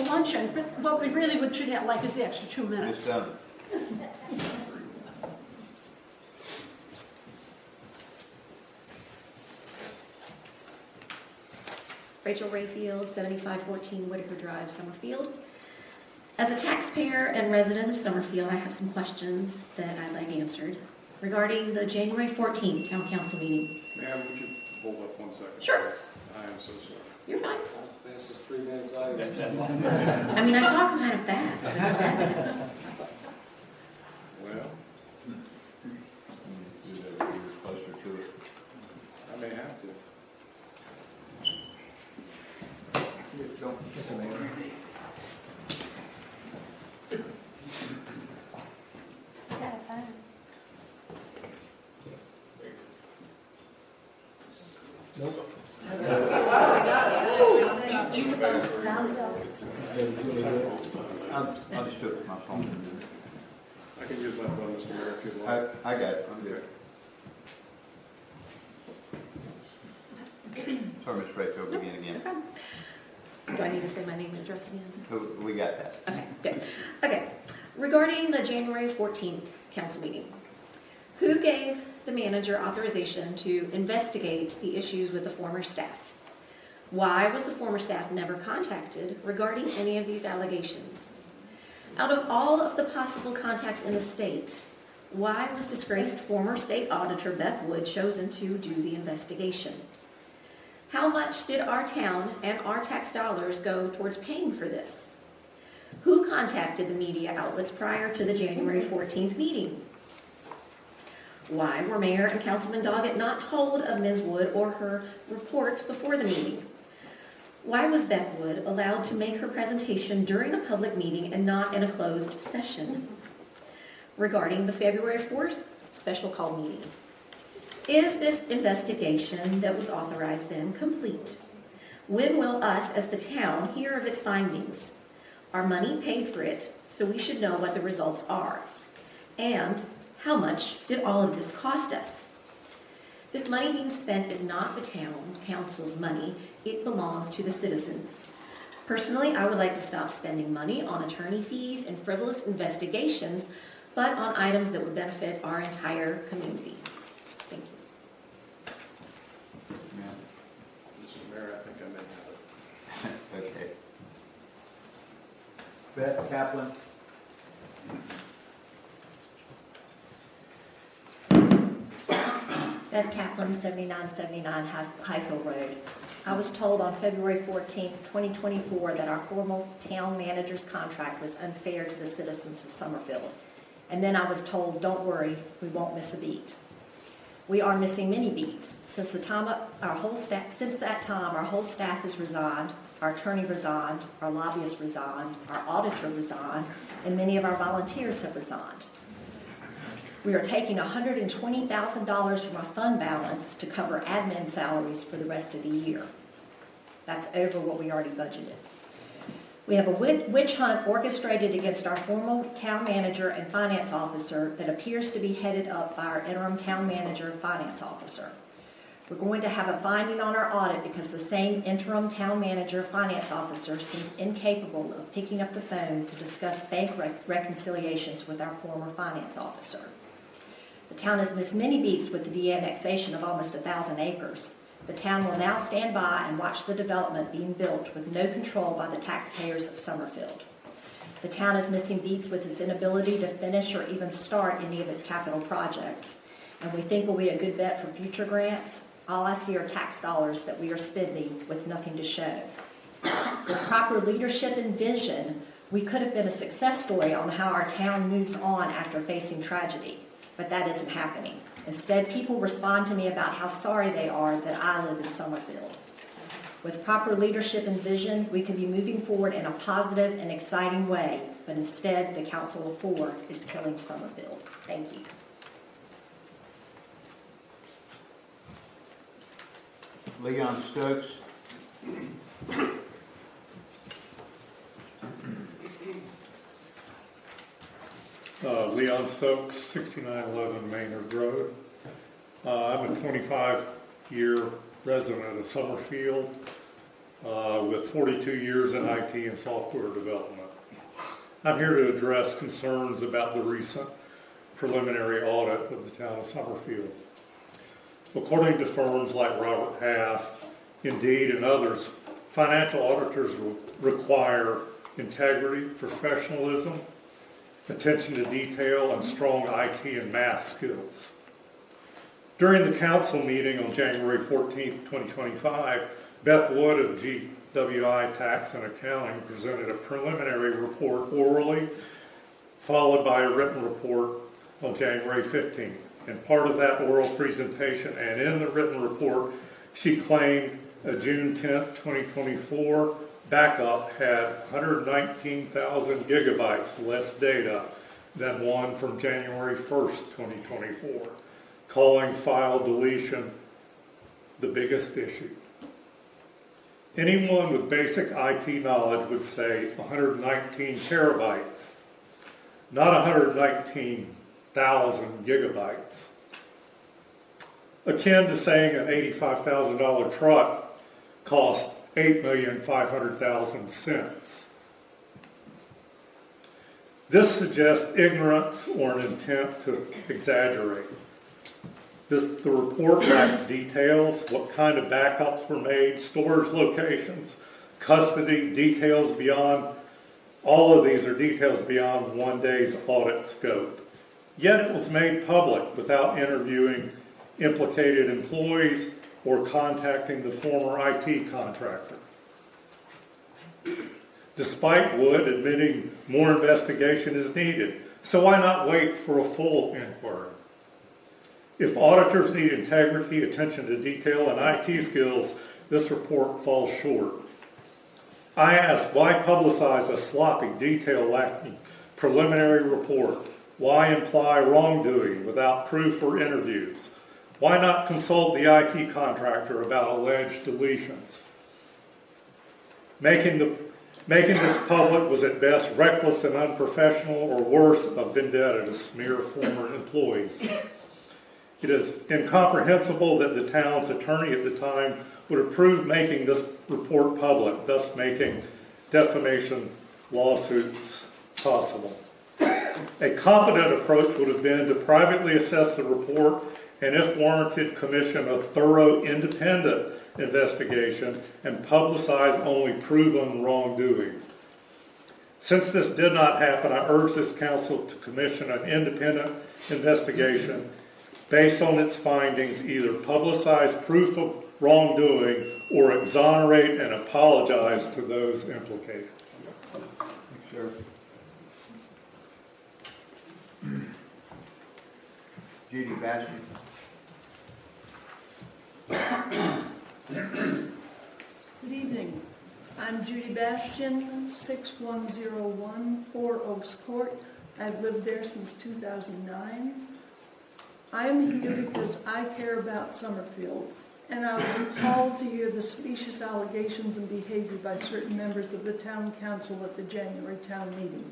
luncheon, but what we really would should have like is the extra 2 minutes. It's done. Rachel Rayfield, 7514 Whitaker Drive, Summerfield. As a taxpayer and resident of Summerfield, I have some questions that I'd like answered regarding the January 14th Town Council meeting. Ma'am, would you hold up 1 second? Sure. I am so sorry. You're fine. Fast as 3 minutes I I mean, I talk kind of fast, but not that fast. Well, Closer to it. I may have to. I'll just do it with my phone. I can use my phone, Mr. Mayor, if you'd like. I got it. I'm good. Sorry, Ms. Rachel, begin again. Do I need to say my name and address again? We got that. Okay, good. Okay, regarding the January 14th council meeting, who gave the manager authorization to investigate the issues with the former staff? Why was the former staff never contacted regarding any of these allegations? Out of all of the possible contacts in the state, why was disgraced former state auditor Beth Wood chosen to do the investigation? How much did our town and our tax dollars go towards paying for this? Who contacted the media outlets prior to the January 14th meeting? Why were Mayor and Councilman Doggett not told of Ms. Wood or her report before the meeting? Why was Beth Wood allowed to make her presentation during a public meeting and not in a closed session? Regarding the February 4th special call meeting, is this investigation that was authorized then complete? When will us as the town hear of its findings? Our money paid for it, so we should know what the results are. And how much did all of this cost us? This money being spent is not the town council's money. It belongs to the citizens. Personally, I would like to stop spending money on attorney fees and frivolous investigations, but on items that would benefit our entire community. Thank you. Mr. Mayor, I think I may have it. Okay. Beth Kaplan. Beth Kaplan, 7979 Highfield Road. I was told on February 14th, 2024 that our former town manager's contract was unfair to the citizens of Summerfield. And then I was told, don't worry, we won't miss a beat. We are missing many beats. Since that time, our whole staff has resigned, our attorney resigned, our lobbyist resigned, our auditor resigned, and many of our volunteers have resigned. We are taking $120,000 from our fund balance to cover admin salaries for the rest of the year. That's over what we already budgeted. We have a witch hunt orchestrated against our former town manager and finance officer that appears to be headed up by our interim town manager and finance officer. We're going to have a finding on our audit because the same interim town manager finance officer seemed incapable of picking up the phone to discuss bank reconciliations with our former finance officer. The town has missed many beats with the de-annexation of almost 1,000 acres. The town will now stand by and watch the development being built with no control by the taxpayers of Summerfield. The town is missing beats with its inability to finish or even start any of its capital projects. And we think will be a good bet for future grants. All I see are tax dollars that we are spending with nothing to show. With proper leadership and vision, we could have been a success story on how our town moves on after facing tragedy. But that isn't happening. Instead, people respond to me about how sorry they are that I live in Summerfield. With proper leadership and vision, we could be moving forward in a positive and exciting way, but instead, the Council of Four is killing Summerfield. Thank you. Leon Stokes. Leon Stokes, 6911 Maynard Road. I'm a 25-year resident of Summerfield. with 42 years in IT and software development. I'm here to address concerns about the recent preliminary audit of the town of Summerfield. According to firms like Robert Half, Indeed, and others, financial auditors require integrity, professionalism, attention to detail, and strong IT and math skills. During the council meeting on January 14, 2025, Beth Wood of GWI Tax and Accounting presented a preliminary report orally, followed by a written report on January 15th. And part of that oral presentation and in the written report, she claimed a June 10th, 2024 backup had 119,000 gigabytes less data than one from January 1st, 2024, calling file deletion the biggest issue. Anyone with basic IT knowledge would say 119 terabytes, not 119,000 gigabytes. Akin to saying an $85,000 truck cost $8,500,000. This suggests ignorance or an intent to exaggerate. The report lacks details, what kind of backups were made, storage locations, custody, details beyond, all of these are details beyond one day's audit scope. Yet it was made public without interviewing implicated employees or contacting the former IT contractor. Despite Wood admitting more investigation is needed, so why not wait for a full inquiry? If auditors need integrity, attention to detail, and IT skills, this report falls short. I ask, why publicize a sloppy, detail-lacking preliminary report? Why imply wrongdoing without proof or interviews? Why not consult the IT contractor about alleged deletions? Making this public was at best reckless and unprofessional, or worse, a vendetta to smear former employees. It is incomprehensible that the town's attorney at the time would approve making this report public, thus making defamation lawsuits possible. A competent approach would have been to privately assess the report and, if warranted, commission a thorough independent investigation and publicize only proven wrongdoing. Since this did not happen, I urge this council to commission an independent investigation based on its findings, either publicize proof of wrongdoing or exonerate and apologize to those implicated. Thanks, sir. Judy Bastian. Good evening. I'm Judy Bastian, 6101 Four Oaks Court. I've lived there since 2009. I am here because I care about Summerfield, and I was appalled to hear the specious allegations and behavior by certain members of the town council at the January town meeting.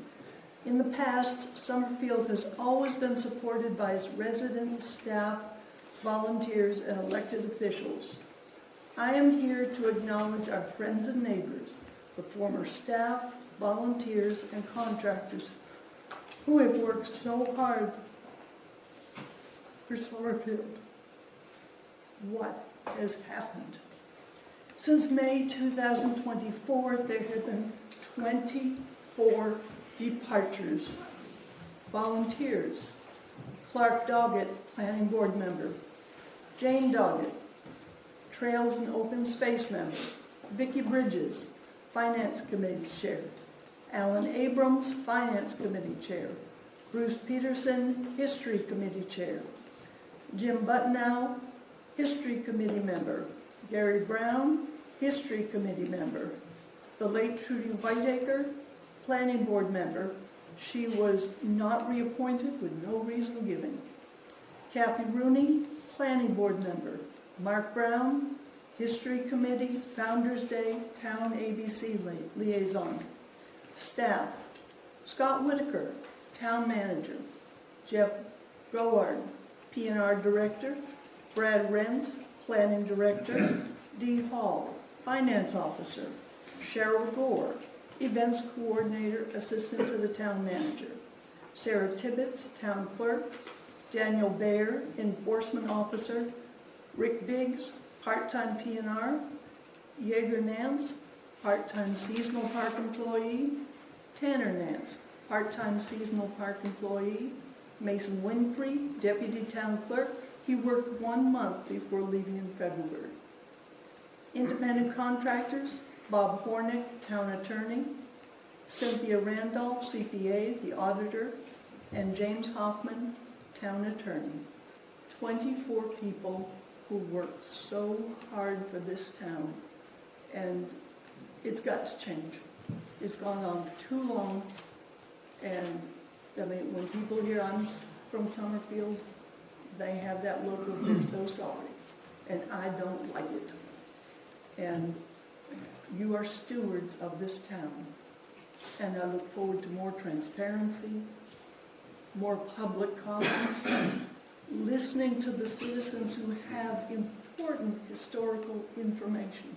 In the past, Summerfield has always been supported by its residents, staff, volunteers, and elected officials. I am here to acknowledge our friends and neighbors, the former staff, volunteers, and contractors who have worked so hard for Summerfield. What has happened? Since May 2024, there have been 24 departures. Volunteers: Clark Doggett, Planning Board member; Jane Doggett, Trails and Open Space member; Vicki Bridges, Finance Committee chair; Alan Abrams, Finance Committee chair; Bruce Peterson, History Committee chair; Jim Butnow, History Committee member; Gary Brown, History Committee member; the late Trudy Whiteacre, Planning Board member. She was not reappointed with no reason given. Kathy Rooney, Planning Board member; Mark Brown, History Committee, Founders Day, Town ABC liaison. Staff: Scott Whitaker, Town Manager; Jeff Goward, P&R Director; Brad Rentz, Planning Director; Dee Hall, Finance Officer. Cheryl Gore, Events Coordinator, Assistant to the Town Manager. Sarah Tibbetts, Town Clerk. Daniel Bayer, Enforcement Officer. Rick Biggs, part-time PNR. Yeager Nance, part-time seasonal park employee. Tanner Nance, part-time seasonal park employee. Mason Winfrey, Deputy Town Clerk. He worked 1 month before leaving in February. Independent contractors, Bob Hornick, Town Attorney. Cynthia Randolph, CPA, the Auditor. And James Hoffman, Town Attorney. 24 people who worked so hard for this town. And it's got to change. It's gone on too long. And I mean, when people hear I'm from Summerfield, they have that look of they're so sorry. And I don't like it. And you are stewards of this town. And I look forward to more transparency, more public comments, listening to the citizens who have important historical information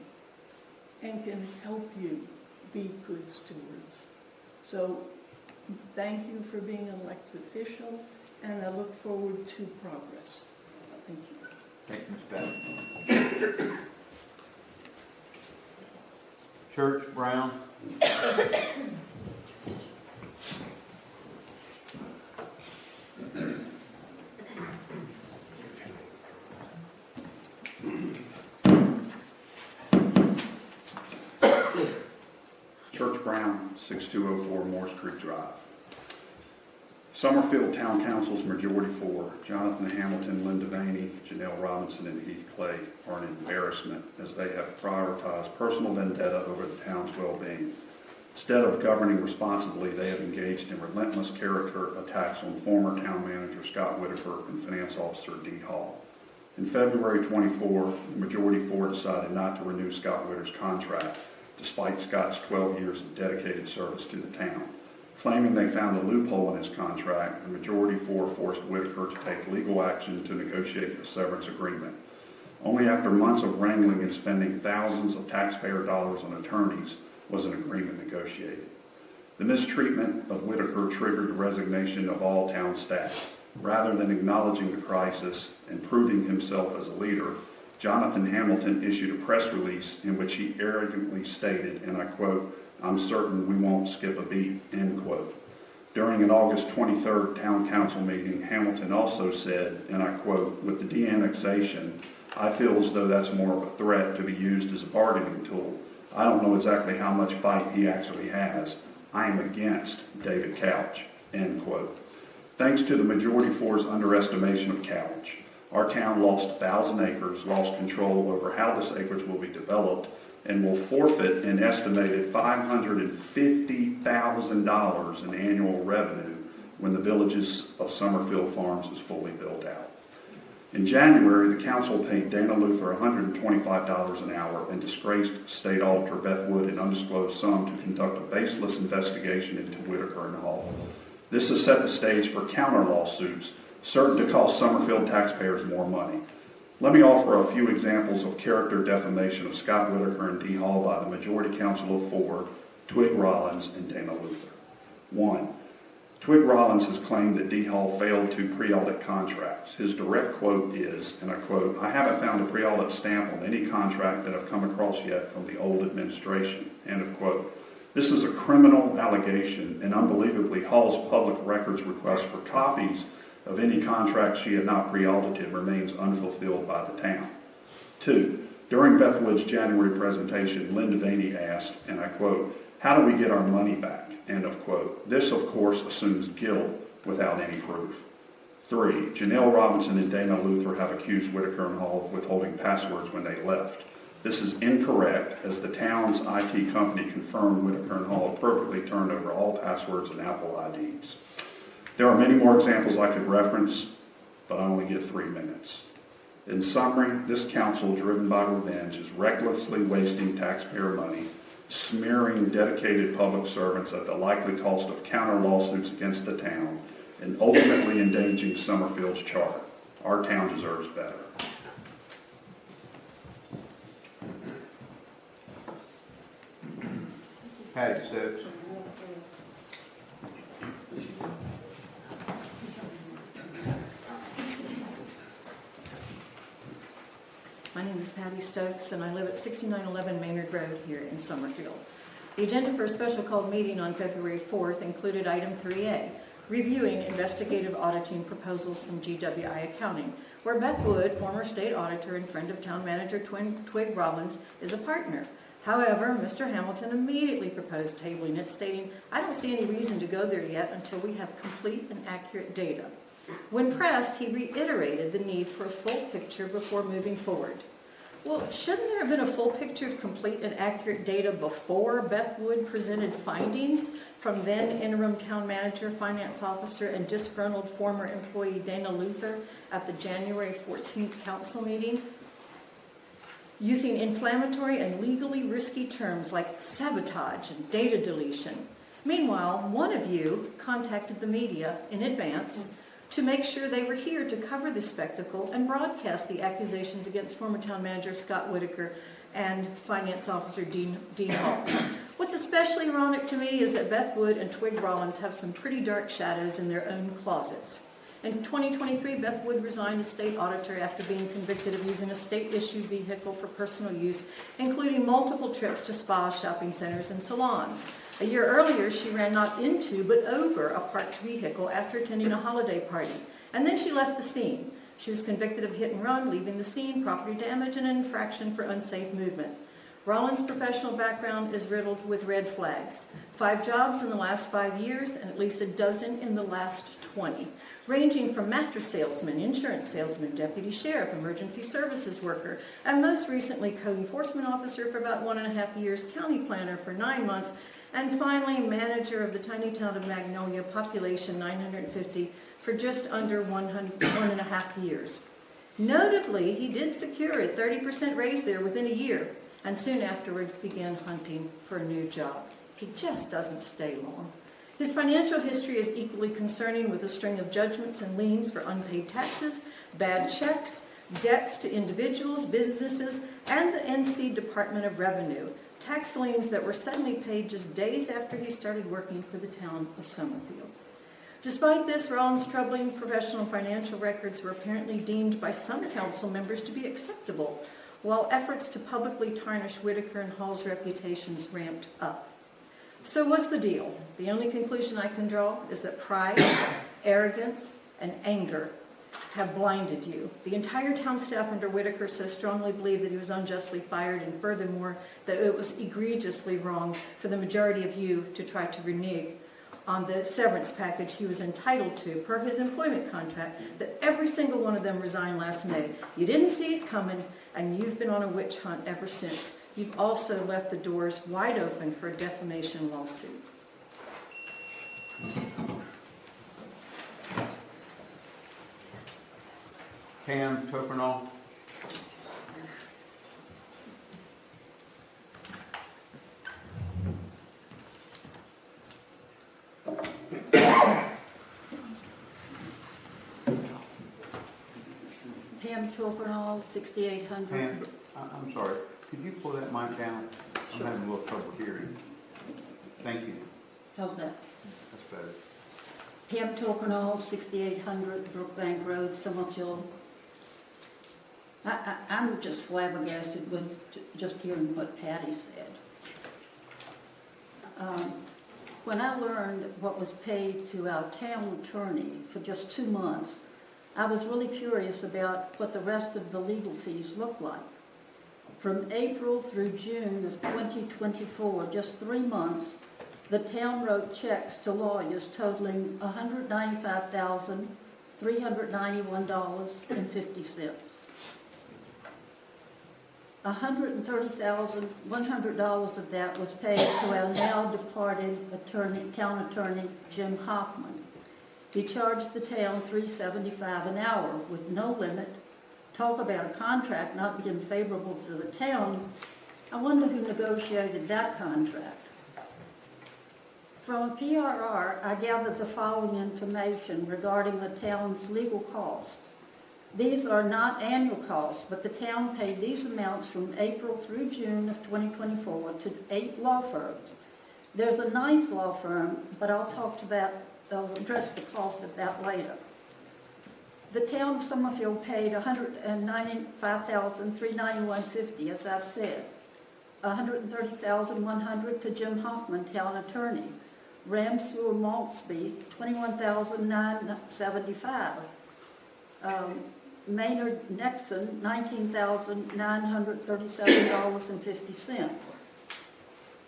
and can help you be good stewards. So thank you for being an elected official, and I look forward to progress. Thank you. Thank you, Ms. Bennett. Church, Brown. Church Brown, 6204 Morse Creek Drive. Summerfield Town Council's majority 4, Jonathan Hamilton, Linda Vaney, Janelle Robinson, and Heath Clay, are an embarrassment as they have prioritized personal vendetta over the town's well-being. Instead of governing responsibly, they have engaged in relentless character attacks on former town manager Scott Whitaker and finance officer Dee Hall. In February 24, the majority 4 decided not to renew Scott Whitaker's contract, despite Scott's 12 years of dedicated service to the town. Claiming they found a loophole in his contract, the majority 4 forced Whitaker to take legal action to negotiate a severance agreement. Only after months of wrangling and spending thousands of taxpayer dollars on attorneys was an agreement negotiated. The mistreatment of Whitaker triggered the resignation of all town staff. Rather than acknowledging the crisis and proving himself as a leader, Jonathan Hamilton issued a press release in which he arrogantly stated, and I quote, "I'm certain we won't skip a beat," end quote. During an August 23rd town council meeting, Hamilton also said, and I quote, "With the de-annexation, I feel as though that's more of a threat to be used as a bargaining tool. I don't know exactly how much fight he actually has. I am against David Couch," end quote. Thanks to the majority 4's underestimation of Couch, our town lost 1,000 acres, lost control over how this acreage will be developed, and will forfeit an estimated $550,000 in annual revenue when the villages of Summerfield Farms is fully built out. In January, the council paid Dana Luther $125 an hour and disgraced State Auditor Beth Wood an undisclosed sum to conduct a baseless investigation into Whitaker and Hall. This has set the stage for counter lawsuits, certain to cost Summerfield taxpayers more money. Let me offer a few examples of character defamation of Scott Whitaker and Dee Hall by the majority council of 4, Twig Rollins and Dana Luther. 1. Twig Rollins has claimed that Dee Hall failed to pre-audit contracts. His direct quote is, and I quote, "I haven't found a pre-audit stamp on any contract that I've come across yet from the old administration," end of quote. This is a criminal allegation, and unbelievably, Hall's public records request for copies of any contract she had not pre-audited remains unfulfilled by the town. 2. During Beth Wood's January presentation, Linda Vaney asked, and I quote, "How do we get our money back?" End of quote. This, of course, assumes guilt without any proof. 3. Janelle Robinson and Dana Luther have accused Whitaker and Hall of withholding passwords when they left. This is incorrect, as the town's IT company confirmed Whitaker and Hall appropriately turned over all passwords and Apple IDs. There are many more examples I could reference, but I only get 3 minutes. In summary, this council, driven by revenge, is recklessly wasting taxpayer money, smearing dedicated public servants at the likely cost of counter lawsuits against the town, and ultimately endangering Summerfield's charter. Our town deserves better. Patty Stokes. My name is Patty Stokes, and I live at 6911 Maynard Road here in Summerfield. The agenda for a special called meeting on February 4th included item 3A, reviewing investigative auditing proposals from GWI Accounting, where Beth Wood, former state auditor and friend of town manager Twig Rollins, is a partner. However, Mr. Hamilton immediately proposed tabling it, stating, "I don't see any reason to go there yet until we have complete and accurate data." When pressed, he reiterated the need for a full picture before moving forward. Well, shouldn't there have been a full picture of complete and accurate data before Beth Wood presented findings from then interim town manager, finance officer, and disgruntled former employee Dana Luther at the January 14th council meeting? Using inflammatory and legally risky terms like sabotage and data deletion. Meanwhile, one of you contacted the media in advance to make sure they were here to cover the spectacle and broadcast the accusations against former town manager Scott Whitaker and finance officer Dean Hall. What's especially ironic to me is that Beth Wood and Twig Rollins have some pretty dark shadows in their own closets. In 2023, Beth Wood resigned as state auditor after being convicted of using a state-issued vehicle for personal use, including multiple trips to spas, shopping centers, and salons. A year earlier, she ran not into, but over a parked vehicle after attending a holiday party. And then she left the scene. She was convicted of hit and run, leaving the scene, property damage, and an infraction for unsafe movement. Rollins' professional background is riddled with red flags. 5 jobs in the last 5 years, and at least a dozen in the last 20. Ranging from mattress salesman, insurance salesman, deputy sheriff, emergency services worker, and most recently code enforcement officer for about 1.5 years, county planner for 9 months, and finally manager of the tiny town of Magnolia, population 950, for just under 1.5 years. Notably, he did secure a 30% raise there within a year, and soon afterward began hunting for a new job. He just doesn't stay long. His financial history is equally concerning, with a string of judgments and liens for unpaid taxes, bad checks, debts to individuals, businesses, and the NC Department of Revenue, tax liens that were suddenly paid just days after he started working for the town of Summerfield. Despite this, Rollins' troubling professional financial records were apparently deemed by some council members to be acceptable, while efforts to publicly tarnish Whitaker and Hall's reputations ramped up. So what's the deal? The only conclusion I can draw is that pride, arrogance, and anger have blinded you. The entire town staff under Whitaker so strongly believed that he was unjustly fired, and furthermore, that it was egregiously wrong for the majority of you to try to renege on the severance package he was entitled to per his employment contract, that every single one of them resigned last May. You didn't see it coming, and you've been on a witch hunt ever since. You've also left the doors wide open for a defamation lawsuit. Pam Topernall. Pam Topernall, 6800. Pam, I'm sorry, could you pull that mic down? I'm having a little trouble hearing. Thank you. How's that? That's better. Pam Topernall, 6800 Brookbank Road, Summerfield. I'm just flabbergasted with just hearing what Patty said. When I learned what was paid to our town attorney for just 2 months, I was really curious about what the rest of the legal fees look like. From April through June of 2024, just 3 months, the town wrote checks to lawyers totaling $195,391.50. $130,100 of that was paid to our now departed town attorney, Jim Hoffman. He charged the town $3.75 an hour with no limit. Talk about a contract not being favorable to the town. I wonder who negotiated that contract. From a PRR, I gathered the following information regarding the town's legal costs. These are not annual costs, but the town paid these amounts from April through June of 2024 to 8 law firms. There's a ninth law firm, but I'll address the cost of that later. The town of Summerfield paid $195,391.50, as I've said. $130,100 to Jim Hoffman, town attorney. Ramseur Maltsby, $21,975. Maynard Nexon, $19,937.50.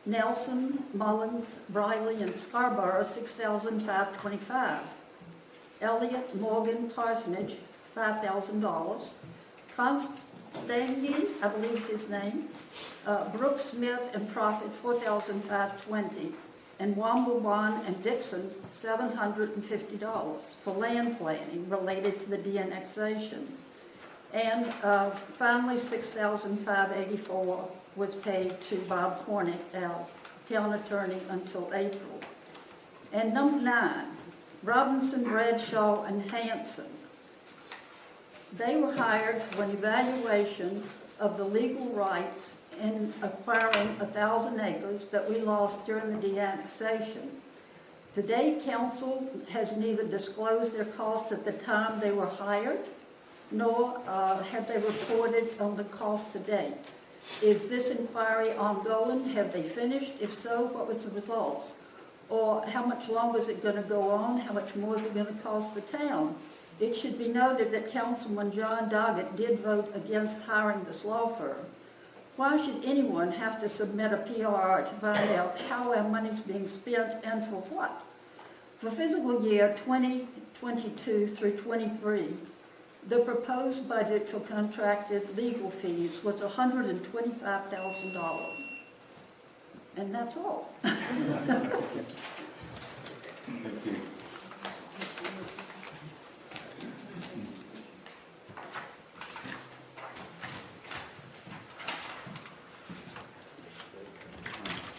Nelson, Mullins, Briley, and Scarborough, $6,525. Elliott, Morgan, Parsonage, $5,000. Constangy, I believe is his name. Brooks, Smith, and Prophet, $4,520. And Wamblewan and Dixon, $750 for land planning related to the de-annexation. And finally, $6,584 was paid to Bob Cornick, our town attorney, until April. And number 9, Robinson, Bradshaw, and Hanson. They were hired for an evaluation of the legal rights in acquiring 1,000 acres that we lost during the de-annexation. To date, council has neither disclosed their costs at the time they were hired, nor have they reported on the cost to date. Is this inquiry ongoing? Have they finished? If so, what was the results? Or how much longer is it going to go on? How much more is it going to cost the town? It should be noted that Councilman John Doggett did vote against hiring this law firm. Why should anyone have to submit a PRR to find out how our money is being spent and for what? For fiscal year 2022 through 23, the proposed budget for contracted legal fees was $125,000. And that's all. Thank you.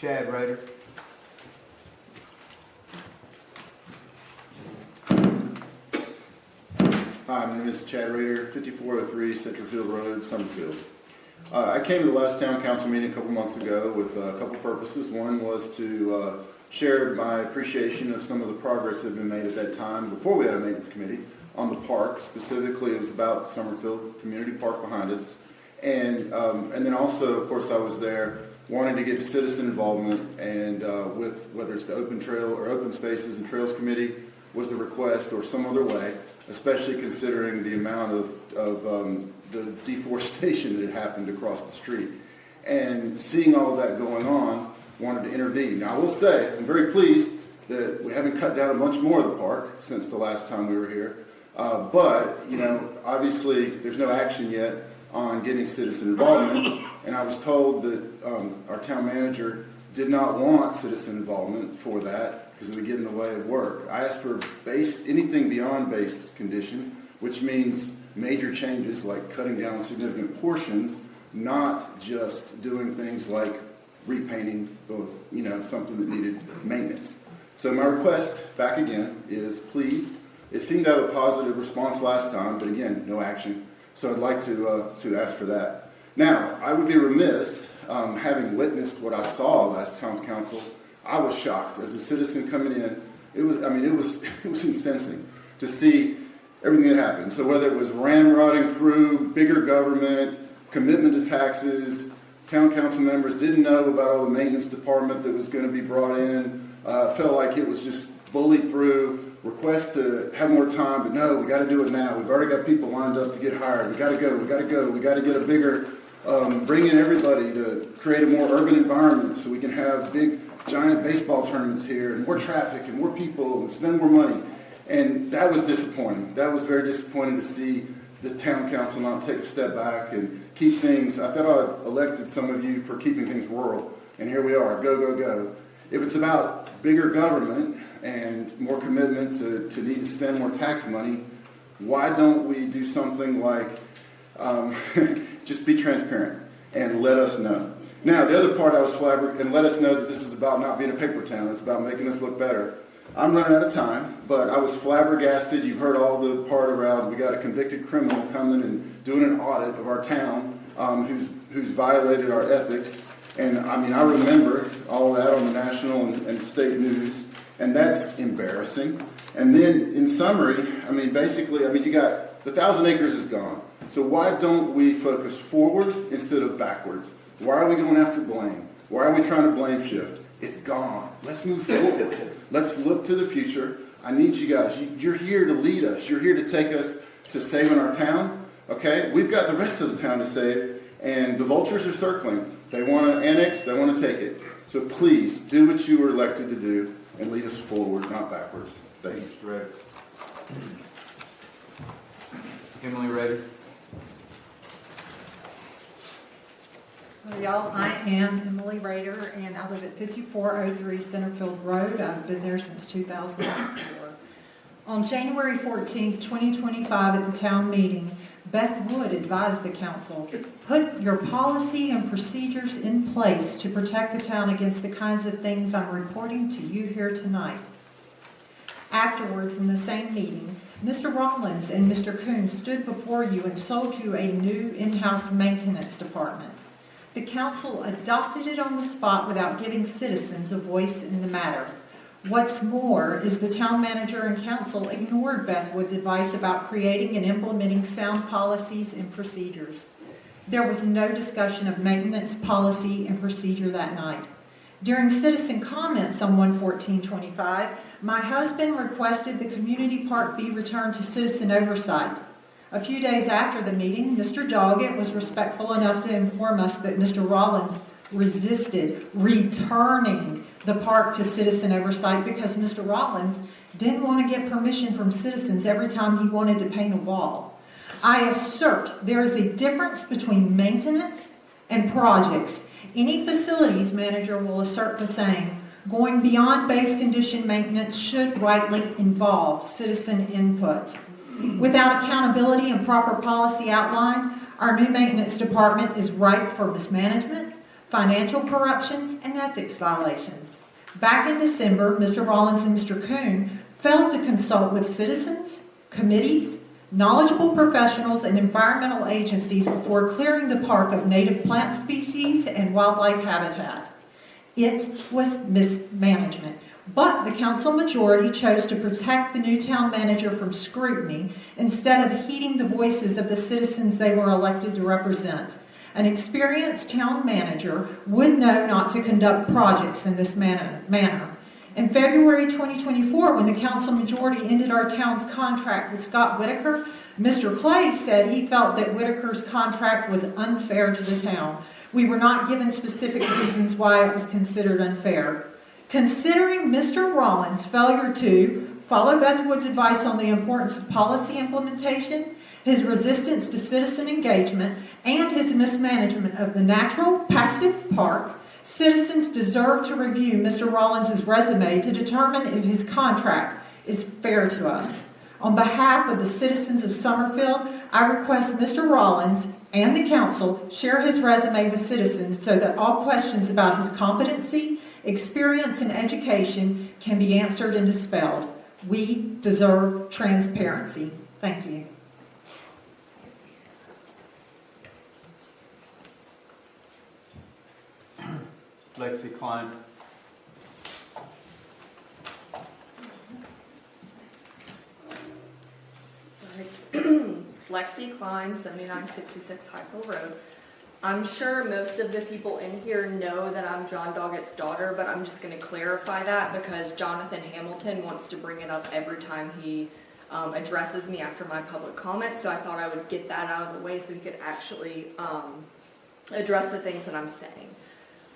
Chad Rader. Hi, my name is Chad Rader, 5403 Centerfield Road, Summerfield. I came to the last town council meeting a couple months ago with a couple purposes. One was to share my appreciation of some of the progress that had been made at that time before we had a maintenance committee on the park. Specifically, it was about Summerfield Community Park behind us. And then also, of course, I was there wanting to get citizen involvement, and with whether it's the Open Trail or Open Spaces and Trails Committee was the request, or some other way, especially considering the amount of the deforestation that had happened across the street. And seeing all of that going on, wanted to intervene. Now, I will say, I'm very pleased that we haven't cut down a bunch more of the park since the last time we were here. But, you know, obviously there's no action yet on getting citizen involvement. And I was told that our town manager did not want citizen involvement for that because it would get in the way of work. I asked for anything beyond base condition, which means major changes like cutting down significant portions, not just doing things like repainting, something that needed maintenance. So my request back again is, please, it seemed to have a positive response last time, but again, no action. So I'd like to ask for that. Now, I would be remiss, having witnessed what I saw last town council. I was shocked as a citizen coming in. It was incensing to see everything that happened. So whether it was ramrodding through bigger government, commitment to taxes, town council members didn't know about all the maintenance department that was going to be brought in, felt like it was just bullied through, requests to have more time, but no, we got to do it now. We've already got people lined up to get hired. We got to go. We got to get a bigger, bring in everybody to create a more urban environment so we can have big, giant baseball tournaments here and more traffic and more people and spend more money. And that was disappointing. That was very disappointing to see the town council not take a step back and keep things. I thought I elected some of you for keeping things rural, and here we are, go, go, go. If it's about bigger government and more commitment to need to spend more tax money, why don't we do something like just be transparent and let us know? Now, the other part I was flabbergasted, and let us know that this is about not being a paper town. It's about making us look better. I'm running out of time, but I was flabbergasted. You've heard all the part around we got a convicted criminal coming and doing an audit of our town who's violated our ethics. And I mean, I remember all of that on the national and state news, and that's embarrassing. And then in summary, I mean, basically, I mean, you got the 1,000 acres is gone. So why don't we focus forward instead of backwards? Why are we going after blame? Why are we trying to blame shift? It's gone. Let's move forward. Let's look to the future. I need you guys. You're here to lead us. You're here to take us to saving our town. Okay? We've got the rest of the town to save, and the vultures are circling. They want to annex. They want to take it. So please do what you were elected to do and lead us forward, not backwards. Thank you. Mr. Reddick. Emily Reddick. Well, y'all, I am Emily Rader, and I live at 5403 Centerfield Road. I've been there since 2004. On January 14th, 2025, at the town meeting, Beth Wood advised the council, put your policy and procedures in place to protect the town against the kinds of things I'm reporting to you here tonight. Afterwards, in the same meeting, Mr. Rollins and Mr. Coon stood before you and sold you a new in-house maintenance department. The council adopted it on the spot without giving citizens a voice in the matter. What's more is the town manager and council ignored Beth Wood's advice about creating and implementing sound policies and procedures. There was no discussion of maintenance policy and procedure that night. During citizen comments on 1/14/25, my husband requested the community park be returned to citizen oversight. A few days after the meeting, Mr. Doggett was respectful enough to inform us that Mr. Rollins resisted returning the park to citizen oversight because Mr. Rollins didn't want to get permission from citizens every time he wanted to paint a wall. I assert there is a difference between maintenance and projects. Any facilities manager will assert the same. Going beyond base condition maintenance should rightly involve citizen input. Without accountability and proper policy outline, our new maintenance department is ripe for mismanagement, financial corruption, and ethics violations. Back in December, Mr. Rollins and Mr. Coon failed to consult with citizens, committees, knowledgeable professionals, and environmental agencies before clearing the park of native plant species and wildlife habitat. It was mismanagement. But the council majority chose to protect the new town manager from scrutiny instead of heeding the voices of the citizens they were elected to represent. An experienced town manager would know not to conduct projects in this manner. In February 2024, when the council majority ended our town's contract with Scott Whitaker, Mr. Clay said he felt that Whitaker's contract was unfair to the town. We were not given specific reasons why it was considered unfair. Considering Mr. Rollins' failure to follow Beth Wood's advice on the importance of policy implementation, his resistance to citizen engagement, and his mismanagement of the natural passive park, citizens deserve to review Mr. Rollins' resume to determine if his contract is fair to us. On behalf of the citizens of Summerfield, I request Mr. Rollins and the council share his resume with citizens so that all questions about his competency, experience, and education can be answered and dispelled. We deserve transparency. Thank you. Lexi Klein. Lexi Klein, 7966 Highfield Road. I'm sure most of the people in here know that I'm John Doggett's daughter, but I'm just going to clarify that because Jonathan Hamilton wants to bring it up every time he addresses me after my public comment, so I thought I would get that out of the way so he could actually address the things that I'm saying.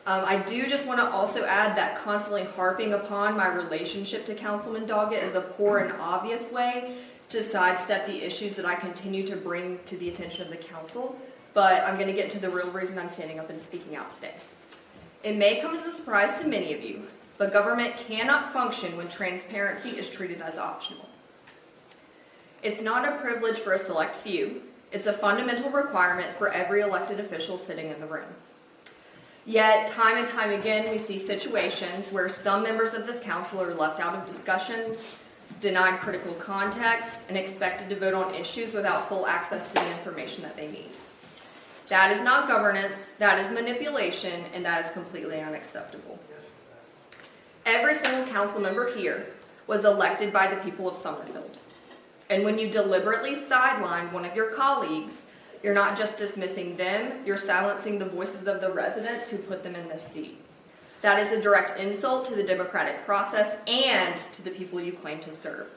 I do just want to also add that constantly harping upon my relationship to Councilman Doggett is a poor and obvious way to sidestep the issues that I continue to bring to the attention of the council. But I'm going to get to the real reason I'm standing up and speaking out today. It may come as a surprise to many of you, but government cannot function when transparency is treated as optional. It's not a privilege for a select few. It's a fundamental requirement for every elected official sitting in the room. Yet, time and time again, we see situations where some members of this council are left out of discussions, denied critical context, and expected to vote on issues without full access to the information that they need. That is not governance, that is manipulation, and that is completely unacceptable. Every single council member here was elected by the people of Summerfield. And when you deliberately sideline one of your colleagues, you're not just dismissing them, you're silencing the voices of the residents who put them in this seat. That is a direct insult to the democratic process and to the people you claim to serve.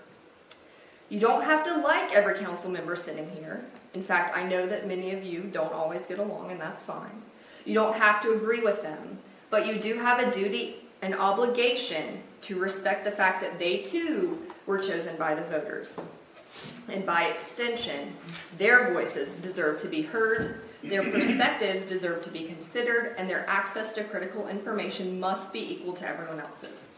You don't have to like every council member sitting here. In fact, I know that many of you don't always get along, and that's fine. You don't have to agree with them, but you do have a duty and obligation to respect the fact that they too were chosen by the voters. And by extension, their voices deserve to be heard, their perspectives deserve to be considered, and their access to critical information must be equal to everyone else's.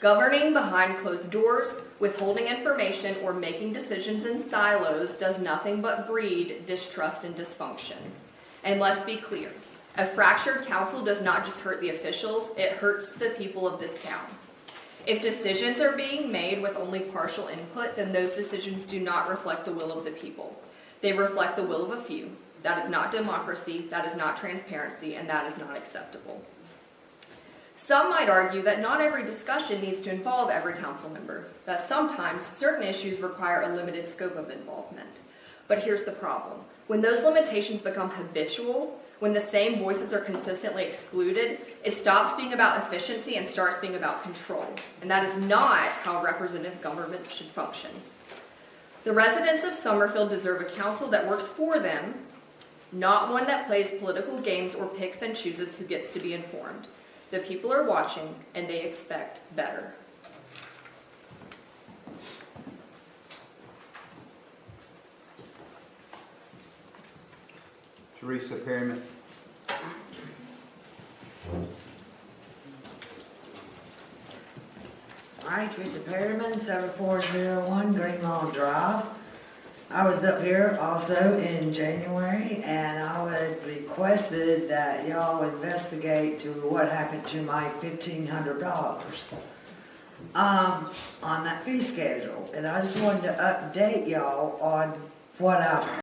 Governing behind closed doors, withholding information, or making decisions in silos does nothing but breed distrust and dysfunction. And let's be clear, a fractured council does not just hurt the officials, it hurts the people of this town. If decisions are being made with only partial input, then those decisions do not reflect the will of the people. They reflect the will of a few. That is not democracy, that is not transparency, and that is not acceptable. Some might argue that not every discussion needs to involve every council member, that sometimes certain issues require a limited scope of involvement. But here's the problem. When those limitations become habitual, when the same voices are consistently excluded, it stops being about efficiency and starts being about control. And that is not how representative government should function. The residents of Summerfield deserve a council that works for them, not one that plays political games or picks and chooses who gets to be informed. The people are watching, and they expect better. Teresa Perryman. Hi, Teresa Perryman, 7401 Greenlawn Drive. I was up here also in January, and I had requested that y'all investigate to what happened to my $1,500 on that fee schedule. And I just wanted to update y'all on what I've